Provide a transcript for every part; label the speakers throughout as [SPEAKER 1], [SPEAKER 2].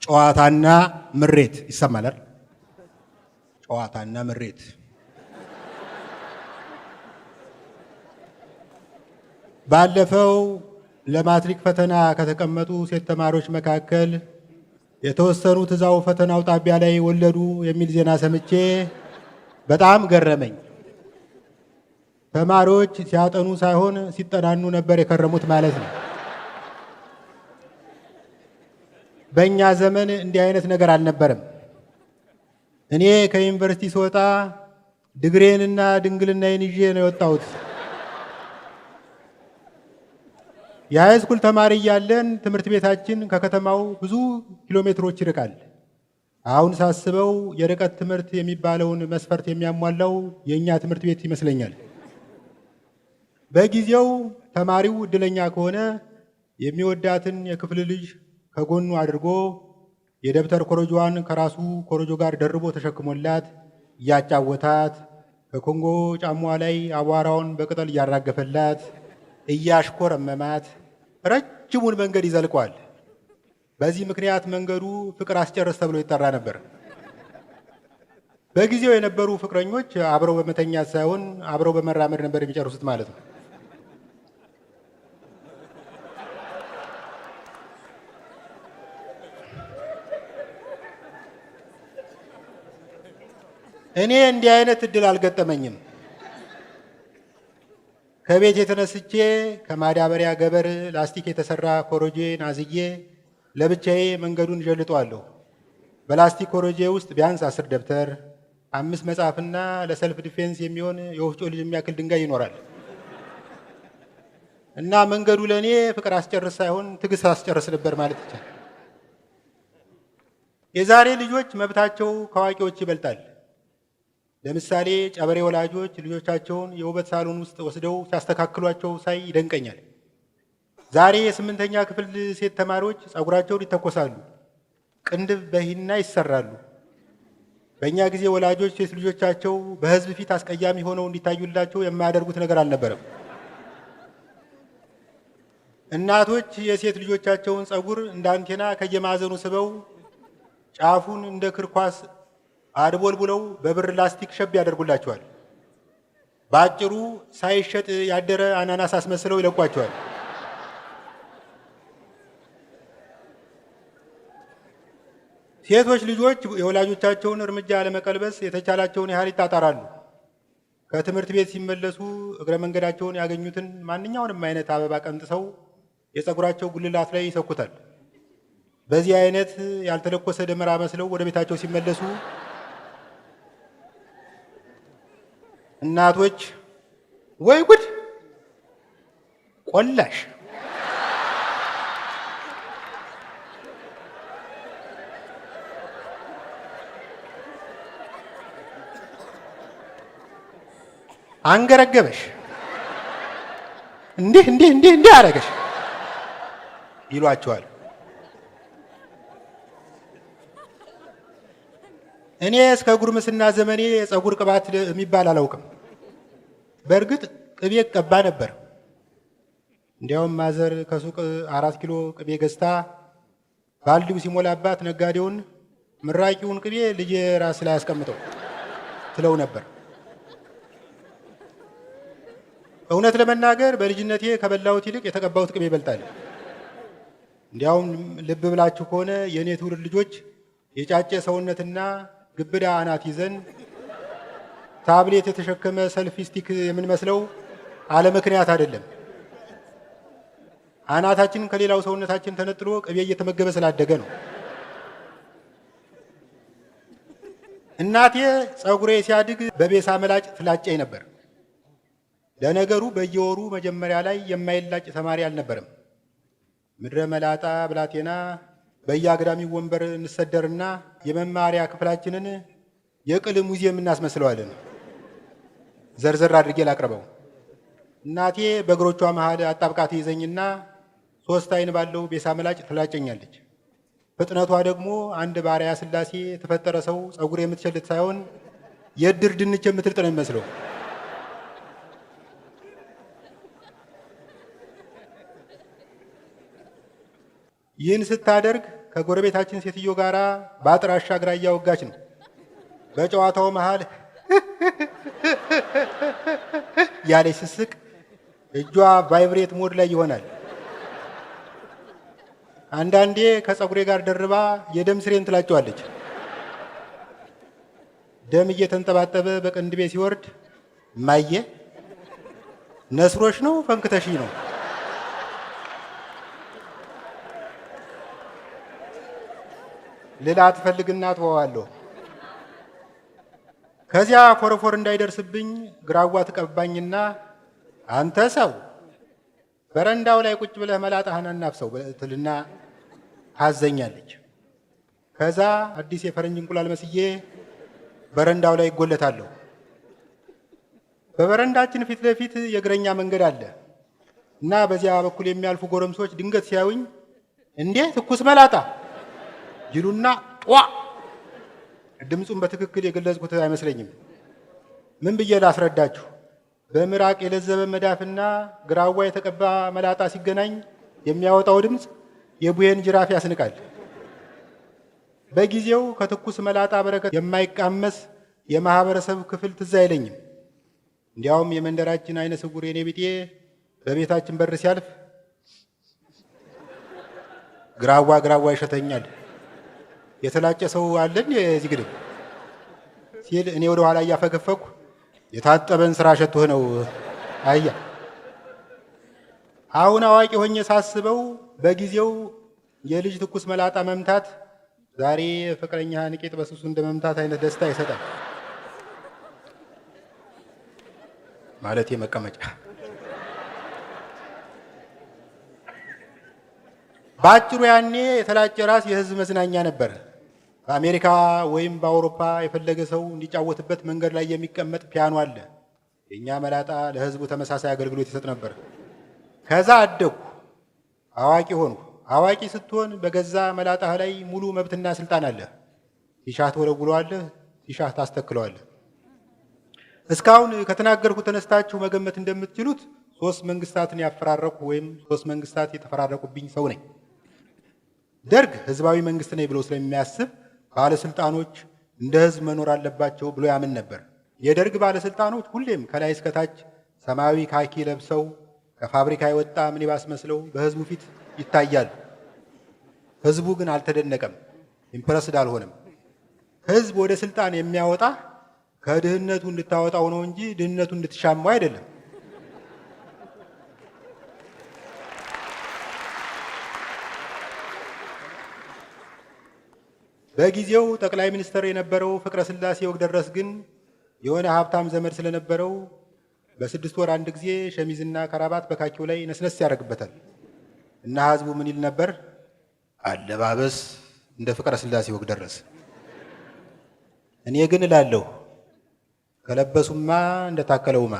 [SPEAKER 1] ጨዋታና ምሬት ይሰማል። ጨዋታና ምሬት ባለፈው ለማትሪክ ፈተና ከተቀመጡ ሴት ተማሪዎች መካከል የተወሰኑት እዛው ፈተናው ጣቢያ ላይ ወለዱ የሚል ዜና ሰምቼ በጣም ገረመኝ። ተማሪዎች ሲያጠኑ ሳይሆን ሲጠናኑ ነበር የከረሙት ማለት ነው። በእኛ ዘመን እንዲህ አይነት ነገር አልነበረም። እኔ ከዩኒቨርሲቲ ስወጣ ድግሬንና ድንግልናዬን ይዤ ነው የወጣሁት። የሃይስኩል ተማሪ እያለን ትምህርት ቤታችን ከከተማው ብዙ ኪሎ ሜትሮች ይርቃል። አሁን ሳስበው የርቀት ትምህርት የሚባለውን መስፈርት የሚያሟላው የእኛ ትምህርት ቤት ይመስለኛል። በጊዜው ተማሪው እድለኛ ከሆነ የሚወዳትን የክፍል ልጅ ከጎኑ አድርጎ የደብተር ኮረጆዋን ከራሱ ኮረጆ ጋር ደርቦ ተሸክሞላት እያጫወታት ከኮንጎ ጫማዋ ላይ አቧራውን በቅጠል እያራገፈላት እያሽኮረመማት ረጅሙን መንገድ ይዘልቀዋል። በዚህ ምክንያት መንገዱ ፍቅር አስጨርስ ተብሎ ይጠራ ነበር። በጊዜው የነበሩ ፍቅረኞች አብረው በመተኛት ሳይሆን አብረው በመራመድ ነበር የሚጨርሱት ማለት ነው። እኔ እንዲህ አይነት እድል አልገጠመኝም። ከቤት የተነስቼ ከማዳበሪያ ገበር ላስቲክ የተሰራ ኮረጆን አዝዬ ለብቻዬ መንገዱን ጀልጠዋለሁ። በላስቲክ ኮረጆ ውስጥ ቢያንስ 10 ደብተር፣ 5 መጽሐፍና ለሰልፍ ዲፌንስ የሚሆን የወፍጮ ልጅ የሚያክል ድንጋይ ይኖራል እና መንገዱ ለእኔ ፍቅር አስጨርስ ሳይሆን ትዕግስት አስጨርስ ነበር ማለት ይቻላል። የዛሬ ልጆች መብታቸው ከአዋቂዎች ይበልጣል። ለምሳሌ ጨበሬ ወላጆች ልጆቻቸውን የውበት ሳሎን ውስጥ ወስደው ሲያስተካክሏቸው ሳይ ይደንቀኛል። ዛሬ የ8ኛ ክፍል ሴት ተማሪዎች ጸጉራቸውን ይተኮሳሉ፣ ቅንድብ በሂና ይሰራሉ። በእኛ ጊዜ ወላጆች ሴት ልጆቻቸው በሕዝብ ፊት አስቀያሚ ሆነው እንዲታዩላቸው የማያደርጉት ነገር አልነበረም። እናቶች የሴት ልጆቻቸውን ጸጉር እንደ አንቴና ከየማዕዘኑ ስበው ጫፉን እንደ ክርኳስ አድቦልቡለው በብር ላስቲክ ሸብ ያደርጉላቸዋል። በአጭሩ ሳይሸጥ ያደረ አናናስ አስመስለው ይለቋቸዋል። ሴቶች ልጆች የወላጆቻቸውን እርምጃ ለመቀልበስ የተቻላቸውን ያህል ይጣጣራሉ። ከትምህርት ቤት ሲመለሱ እግረ መንገዳቸውን ያገኙትን ማንኛውንም አይነት አበባ ቀንጥሰው የፀጉራቸው ጉልላት ላይ ይሰኩታል። በዚህ አይነት ያልተለኮሰ ደመራ መስለው ወደ ቤታቸው ሲመለሱ እናቶች ወይ ጉድ ቆላሽ አንገረገበሽ እንዲህ አረገሽ ይሏቸዋል። እኔ እስከ ጉርምስና ዘመኔ የፀጉር ቅባት የሚባል አላውቅም። በእርግጥ ቅቤ ቀባ ነበር። እንዲያውም ማዘር ከሱቅ 4 ኪሎ ቅቤ ገዝታ ባልዲው ሲሞላባት ነጋዴውን ምራቂውን ቅቤ ልጄ ራስ ላይ አስቀምጠው ትለው ነበር። እውነት ለመናገር በልጅነቴ ከበላሁት ይልቅ የተቀባሁት ቅቤ ይበልጣል። እንዲያውም ልብ ብላችሁ ከሆነ የእኔ ትውልድ ልጆች የጫጨ ሰውነትና ግብዳ አናት ይዘን ታብሌት የተሸከመ ሰልፊ ስቲክ የምንመስለው አለ ምክንያት አይደለም። አናታችን ከሌላው ሰውነታችን ተነጥሎ ቅቤ እየተመገበ ስላደገ ነው። እናቴ ፀጉሬ ሲያድግ በቤሳ መላጭ ትላጨኝ ነበር። ለነገሩ በየወሩ መጀመሪያ ላይ የማይላጭ ተማሪ አልነበረም። ምድረ መላጣ ብላቴና በየአግዳሚው ወንበር እንሰደርና የመማሪያ ክፍላችንን የቅል ሙዚየም እናስመስለዋለን። ዘርዘር አድርጌ ላቅርበው። እናቴ በእግሮቿ መሃል አጣብቃት ይዘኝና 3 አይን ባለው ቤሳ መላጭ ትላጨኛለች። ፍጥነቷ ደግሞ አንድ ባሪያ ስላሴ የተፈጠረ ሰው ፀጉር የምትሸልት ሳይሆን የእድር ድንች የምትልጥ ነው የሚመስለው። ይህን ስታደርግ ከጎረቤታችን ሴትዮ ጋራ በአጥር አሻግራ እያወጋች ነው። በጨዋታው መሃል ያለች ስስቅ እጇ ቫይብሬት ሞድ ላይ ይሆናል። አንዳንዴ ከፀጉሬ ጋር ደርባ የደም ስሬን ትላጨዋለች። ደም እየተንጠባጠበ በቅንድቤ ሲወርድ እማዬ ነስሮሽ ነው ፈንክተሽ ነው? ልላ ትፈልግና ትወዋለሁ። ከዚያ ፎረፎር እንዳይደርስብኝ ግራዋ ትቀባኝና አንተ ሰው በረንዳው ላይ ቁጭ ብለህ መላጣህን አናፍሰው ትልና ታዘኛለች። ከዛ አዲስ የፈረንጅ እንቁላል መስዬ በረንዳው ላይ ይጎለታለሁ። በበረንዳችን ፊት ለፊት የእግረኛ መንገድ አለ እና በዚያ በኩል የሚያልፉ ጎረምሶች ድንገት ሲያዩኝ እንዴ ትኩስ መላጣ ይሉና ጧ። ድምፁን በትክክል የገለጽኩት አይመስለኝም። ምን ብዬ ላስረዳችሁ? በምራቅ የለዘበ መዳፍና ግራዋ የተቀባ መላጣ ሲገናኝ የሚያወጣው ድምፅ የቡሄን ጅራፍ ያስንቃል። በጊዜው ከትኩስ መላጣ በረከት የማይቃመስ የማህበረሰብ ክፍል ትዝ አይለኝም። እንዲያውም የመንደራችን አይነ ስውር የኔ ቢጤ በቤታችን በር ሲያልፍ ግራዋ ይሸተኛል። የተላጨ ሰው አለን የዚህ ግድም ሲል እኔ ወደ ኋላ እያፈገፈኩ የታጠበን ስራ ሸቶህ ነው አያ። አሁን አዋቂ ሆኜ ሳስበው በጊዜው የልጅ ትኩስ መላጣ መምታት ዛሬ ፍቅረኛህን ቄጥ በስሱ እንደ መምታት አይነት ደስታ ይሰጣል። ማለት መቀመጫ። በአጭሩ ያኔ የተላጨ ራስ የህዝብ መዝናኛ ነበር። በአሜሪካ ወይም በአውሮፓ የፈለገ ሰው እንዲጫወትበት መንገድ ላይ የሚቀመጥ ፒያኖ አለ። የእኛ መላጣ ለህዝቡ ተመሳሳይ አገልግሎት ይሰጥ ነበር። ከዛ አደግኩ፣ አዋቂ ሆንኩ። አዋቂ ስትሆን በገዛ መላጣህ ላይ ሙሉ መብትና ስልጣን አለ። ሲሻህ ትወለውለዋለህ፣ ሲሻህ ታስተክለዋለህ። እስካሁን ከተናገርኩ ተነስታችሁ መገመት እንደምትችሉት 3 መንግስታትን ያፈራረቁ ወይም 3 መንግስታት የተፈራረቁብኝ ሰው ነኝ። ደርግ ህዝባዊ መንግስት ነኝ ብሎ ስለሚያስብ ባለስልጣኖች እንደ ህዝብ መኖር አለባቸው ብሎ ያምን ነበር። የደርግ ባለስልጣኖች ሁሌም ከላይ እስከታች ሰማያዊ ካኪ ለብሰው ከፋብሪካ የወጣ ሚኒባስ መስለው በህዝቡ ፊት ይታያሉ። ህዝቡ ግን አልተደነቀም፣ ኢምፕረስድ አልሆነም። ህዝብ ወደ ስልጣን የሚያወጣ ከድህነቱ እንድታወጣው ነው እንጂ ድህነቱ እንድትሻማው አይደለም። በጊዜው ጠቅላይ ሚኒስትር የነበረው ፍቅረ ስላሴ ወግደረስ ግን የሆነ ሀብታም ዘመድ ስለነበረው በ6 ወር አንድ ጊዜ ሸሚዝና ከራባት በካኪው ላይ ነስነስ ያደርግበታል እና ህዝቡ ምን ይል ነበር? አለባበስ እንደ ፍቅረ ስላሴ ወግደረስ። እኔ ግን እላለሁ ከለበሱማ እንደታከለውማ።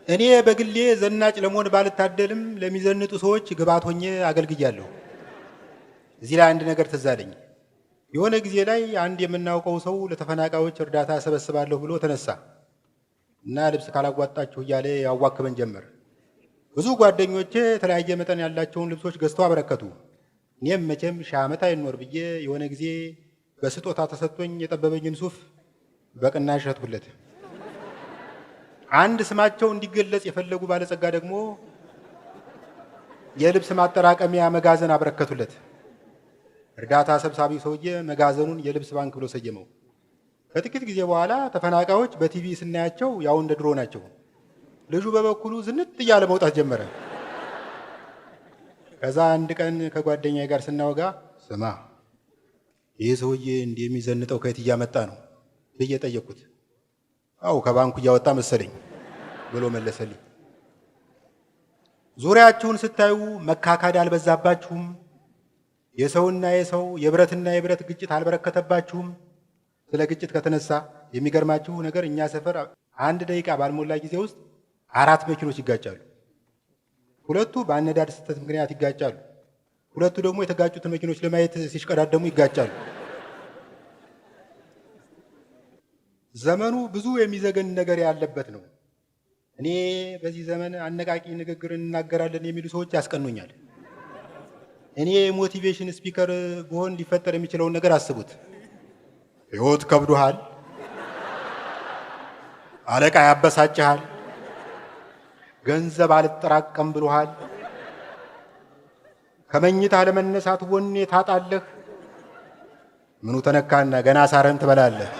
[SPEAKER 1] እኔ በግሌ ዘናጭ ለመሆን ባልታደልም ለሚዘንጡ ሰዎች ግብዓት ሆኜ አገልግያለሁ። እዚህ ላይ አንድ ነገር ትዝ አለኝ። የሆነ ጊዜ ላይ አንድ የምናውቀው ሰው ለተፈናቃዮች እርዳታ ሰበስባለሁ ብሎ ተነሳ እና ልብስ ካላዋጣችሁ እያለ ያዋክበን ጀመር። ብዙ ጓደኞቼ የተለያየ መጠን ያላቸውን ልብሶች ገዝተው አበረከቱ። እኔም መቼም ሺህ ዓመት አይኖር ብዬ የሆነ ጊዜ በስጦታ ተሰጥቶኝ የጠበበኝን ሱፍ በቅናሽ ሸጥኩለት። አንድ ስማቸው እንዲገለጽ የፈለጉ ባለጸጋ ደግሞ የልብስ ማጠራቀሚያ መጋዘን አበረከቱለት። እርዳታ ሰብሳቢ ሰውዬ መጋዘኑን የልብስ ባንክ ብሎ ሰየመው። ከጥቂት ጊዜ በኋላ ተፈናቃዮች በቲቪ ስናያቸው ያው እንደ ድሮ ናቸው። ልጁ በበኩሉ ዝንጥ እያለ መውጣት ጀመረ። ከዛ አንድ ቀን ከጓደኛዬ ጋር ስናወጋ ስማ ይህ ሰውዬ እንዲህ የሚዘንጠው ከየት እያመጣ ነው ብዬ ጠየቅኩት። አው ከባንኩ እያወጣ መሰለኝ ብሎ መለሰልኝ። ዙሪያችሁን ስታዩ መካካድ አልበዛባችሁም? የሰውና የሰው የብረትና የብረት ግጭት አልበረከተባችሁም? ስለ ግጭት ከተነሳ የሚገርማችሁ ነገር እኛ ሰፈር 1 ደቂቃ ባልሞላ ጊዜ ውስጥ 4 መኪኖች ይጋጫሉ። 2ቱ በአነዳድ ስህተት ምክንያት ይጋጫሉ። ሁለቱ ደግሞ የተጋጩትን መኪኖች ለማየት ሲሽቀዳደሙ ይጋጫሉ። ዘመኑ ብዙ የሚዘገን ነገር ያለበት ነው። እኔ በዚህ ዘመን አነቃቂ ንግግር እናገራለን የሚሉ ሰዎች ያስቀኑኛል። እኔ ሞቲቬሽን ስፒከር ብሆን ሊፈጠር የሚችለውን ነገር አስቡት። ሕይወት ከብዶሃል፣ አለቃ ያበሳጭሃል፣ ገንዘብ አልጠራቀም ብሎሃል፣ ከመኝታ ለመነሳት ወኔ ታጣለህ። ምኑ ተነካና ገና ሳረን ትበላለህ።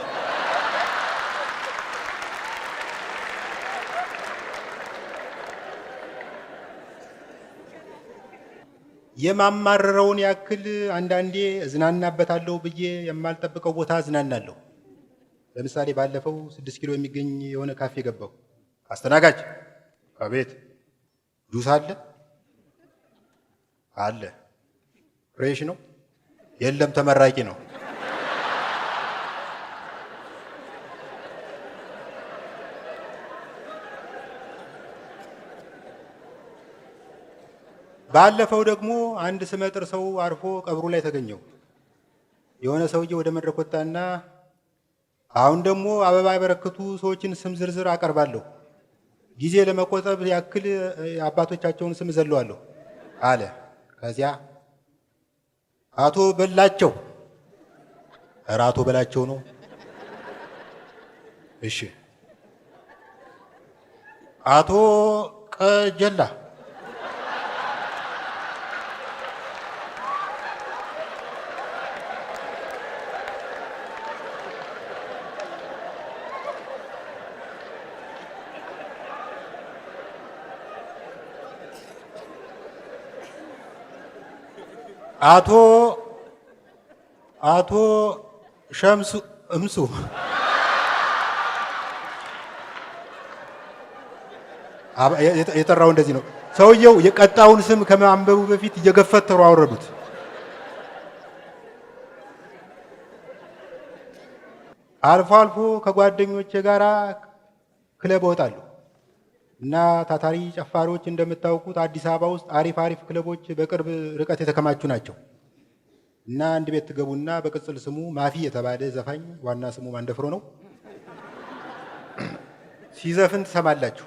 [SPEAKER 1] የማማረረውን ያክል አንዳንዴ እዝናናበታለሁ ብዬ የማልጠብቀው ቦታ እዝናናለሁ። ለምሳሌ ባለፈው 6 ኪሎ የሚገኝ የሆነ ካፌ ገባሁ። አስተናጋጅ አቤት። ጁስ አለ? አለ። ፍሬሽ ነው? የለም ተመራቂ ነው። ባለፈው ደግሞ አንድ ስመጥር ሰው አርፎ ቀብሩ ላይ ተገኘው። የሆነ ሰውዬ ወደ መድረክ ወጣና አሁን ደግሞ አበባ ያበረከቱ ሰዎችን ስም ዝርዝር አቀርባለሁ፣ ጊዜ ለመቆጠብ ያክል አባቶቻቸውን ስም ዘለዋለሁ አለ። ከዚያ አቶ በላቸው። ኧረ አቶ በላቸው ነው። እሺ። አቶ ቀጀላ። አቶ ሸምሱ እምሱ። የጠራው እንደዚህ ነው። ሰውየው የቀጣውን ስም ከማንበቡ በፊት እየገፈተሩ አወረዱት። አልፎ አልፎ ከጓደኞቼ ጋር ክለብ እወጣለሁ እና ታታሪ ጨፋሪዎች እንደምታውቁት አዲስ አበባ ውስጥ አሪፍ ክለቦች በቅርብ ርቀት የተከማቹ ናቸው። እና አንድ ቤት ትገቡና በቅጽል ስሙ ማፊ የተባለ ዘፋኝ፣ ዋና ስሙ ማንደፍሮ ነው፣ ሲዘፍን ትሰማላችሁ።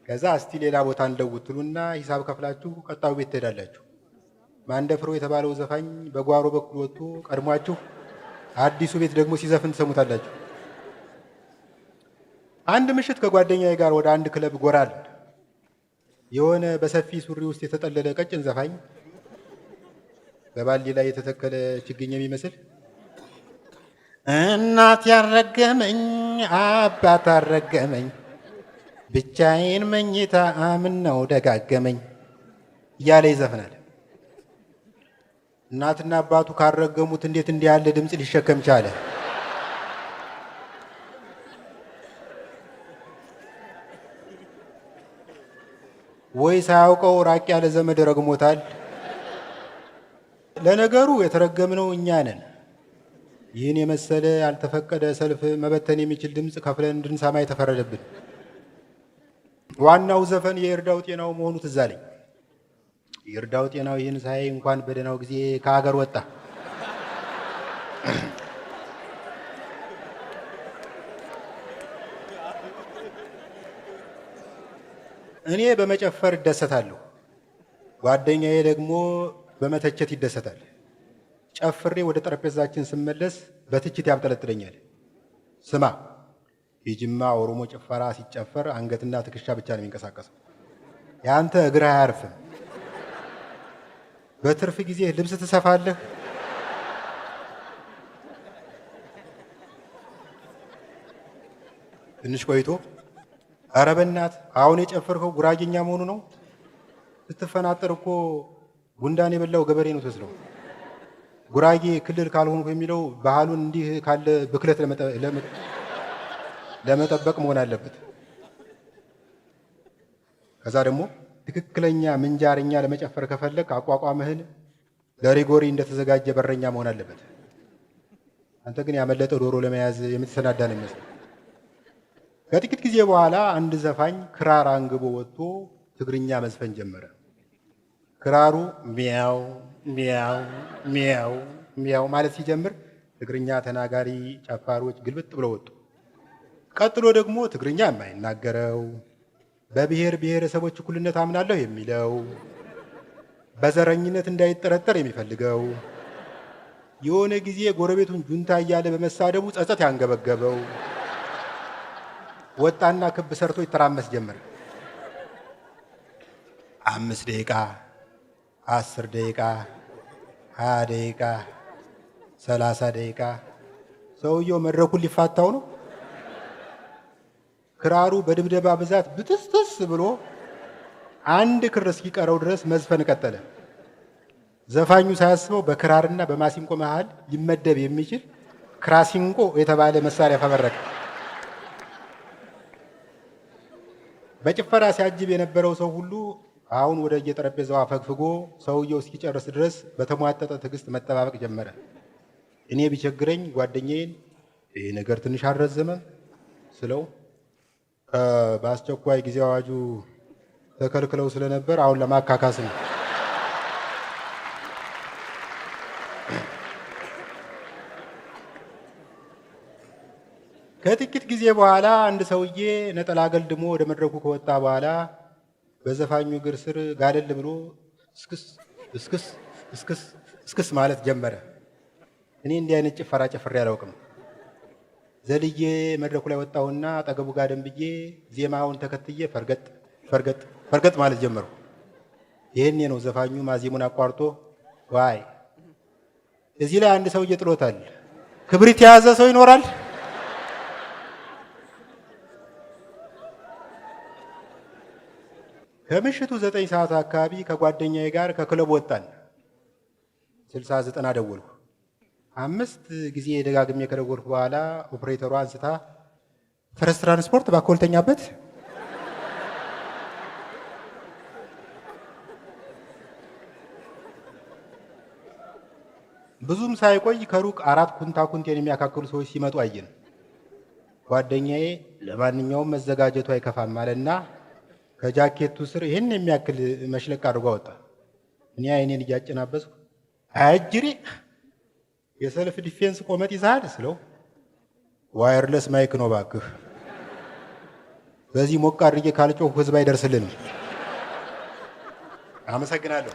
[SPEAKER 1] ከዛ እስቲ ሌላ ቦታ እንለውጥ ትሉና ሂሳብ ከፍላችሁ ቀጣዩ ቤት ትሄዳላችሁ። ማንደፍሮ የተባለው ዘፋኝ በጓሮ በኩል ወጥቶ ቀድሟችሁ አዲሱ ቤት ደግሞ ሲዘፍን ትሰሙታላችሁ። አንድ ምሽት ከጓደኛዬ ጋር ወደ አንድ ክለብ ጎራል። የሆነ በሰፊ ሱሪ ውስጥ የተጠለለ ቀጭን ዘፋኝ በባሊ ላይ የተተከለ ችግኝ የሚመስል እናት ያረገመኝ አባት አረገመኝ ብቻዬን መኝታ ምነው ደጋገመኝ እያለ ይዘፍናል። እናትና አባቱ ካረገሙት እንዴት እንዲህ ያለ ድምፅ ሊሸከም ቻለ? ወይ ሳያውቀው ራቅ ያለ ዘመድ ረግሞታል። ለነገሩ የተረገምነው እኛ ነን። ይህን የመሰለ ያልተፈቀደ ሰልፍ መበተን የሚችል ድምፅ ከፍለን እንድንሰማ የተፈረደብን። ዋናው ዘፈን የይርዳው ጤናው መሆኑ ትዝ አለኝ። ይርዳው ጤናው ይህን ሳይ እንኳን በደህናው ጊዜ ከሀገር ወጣ። እኔ በመጨፈር እደሰታለሁ፣ ጓደኛዬ ደግሞ በመተቸት ይደሰታል። ጨፍሬ ወደ ጠረጴዛችን ስመለስ በትችት ያብጠለጥለኛል። ስማ፣ የጅማ ኦሮሞ ጭፈራ ሲጨፈር አንገትና ትከሻ ብቻ ነው የሚንቀሳቀሰው፣ ያንተ እግር አያርፍም። በትርፍ ጊዜ ልብስ ትሰፋለህ። ትንሽ ቆይቶ ኧረ በእናትህ አሁን የጨፈርከው ጉራጌኛ መሆኑ ነው? ስትፈናጠር እኮ ጉንዳን የበላው ገበሬ ነው ትመስለው። ጉራጌ ክልል ካልሆንኩ የሚለው ባህሉን እንዲህ ካለ ብክለት ለመጠበቅ መሆን አለበት። ከዛ ደግሞ ትክክለኛ ምንጃርኛ ለመጨፈር ከፈለግ አቋቋምህን ለሪጎሪ እንደተዘጋጀ በረኛ መሆን አለበት። አንተ ግን ያመለጠ ዶሮ ለመያዝ የምትሰናዳ ነው የሚመስለው። ከጥቂት ጊዜ በኋላ አንድ ዘፋኝ ክራር አንግቦ ወጥቶ ትግርኛ መዝፈን ጀመረ። ክራሩ ሚያው ሚያው ሚያው ሚያው ማለት ሲጀምር ትግርኛ ተናጋሪ ጨፋሪዎች ግልብጥ ብለው ወጡ። ቀጥሎ ደግሞ ትግርኛ የማይናገረው በብሔር ብሔረሰቦች እኩልነት አምናለሁ የሚለው በዘረኝነት እንዳይጠረጠር የሚፈልገው የሆነ ጊዜ ጎረቤቱን ጁንታ እያለ በመሳደቡ ጸጸት ያንገበገበው ወጣና ክብ ሰርቶ ይተራመስ ጀመረ። 5 ደቂቃ፣ 10 ደቂቃ፣ 20 ደቂቃ፣ 30 ደቂቃ። ሰውየው መድረኩን ሊፋታው ነው። ክራሩ በድብደባ ብዛት ብጥስጥስ ብሎ አንድ ክር እስኪቀረው ድረስ መዝፈን ቀጠለ። ዘፋኙ ሳያስበው በክራርና በማሲንቆ መሃል ሊመደብ የሚችል ክራሲንቆ የተባለ መሳሪያ ፈበረከ። በጭፈራ ሲያጅብ የነበረው ሰው ሁሉ አሁን ወደ የጠረጴዛው አፈግፍጎ ሰውየው እስኪጨርስ ድረስ በተሟጠጠ ትዕግስት መጠባበቅ ጀመረ። እኔ ቢቸግረኝ ጓደኛዬን ይሄ ነገር ትንሽ አልረዘመም ስለው በአስቸኳይ ጊዜ አዋጁ ተከልክለው ስለነበር አሁን ለማካካስ ነው። ከጥቂት ጊዜ በኋላ አንድ ሰውዬ ነጠላ አገልድሞ ወደ መድረኩ ከወጣ በኋላ በዘፋኙ እግር ስር ጋለል ብሎ እስክስ እስክስ እስክስ እስክስ ማለት ጀመረ። እኔ እንዲህ አይነት ጭፈራ ጨፍሬ አላውቅም። ዘልዬ መድረኩ ላይ ወጣሁና አጠገቡ ጋር ደንብዬ ዜማውን ተከትዬ ፈርገጥ ፈርገጥ ፈርገጥ ማለት ጀመሩ። ይሄኔ ነው ዘፋኙ ማዜሙን አቋርጦ ዋይ እዚህ ላይ አንድ ሰውዬ ጥሎታል፣ ክብሪት የያዘ ሰው ይኖራል? ከምሽቱ 9 ሰዓት አካባቢ ከጓደኛዬ ጋር ከክለብ ወጣን። 60-90 ደወልኩ። 5 ጊዜ ደጋግሜ ከደወልኩ በኋላ ኦፕሬተሯ አንስታ ፈረስ ትራንስፖርት ባኮልተኛበት ብዙም ሳይቆይ ከሩቅ 4 ኩንታኩንቴን የሚያካክሉ ሰዎች ሲመጡ አየን። ጓደኛዬ ለማንኛውም መዘጋጀቱ አይከፋም አለና ከጃኬቱ ስር ይህን የሚያክል መሽለቅ አድርጎ ወጣ። እኔ አይኔን እያጨናበስኩ አጅሬ የሰልፍ ዲፌንስ ቆመጥ ይዛል ስለው ዋየርለስ ማይክ ነው ባክህ፣ በዚህ ሞቅ አድርጌ ካልጮህ ህዝብ አይደርስልንም። አመሰግናለሁ።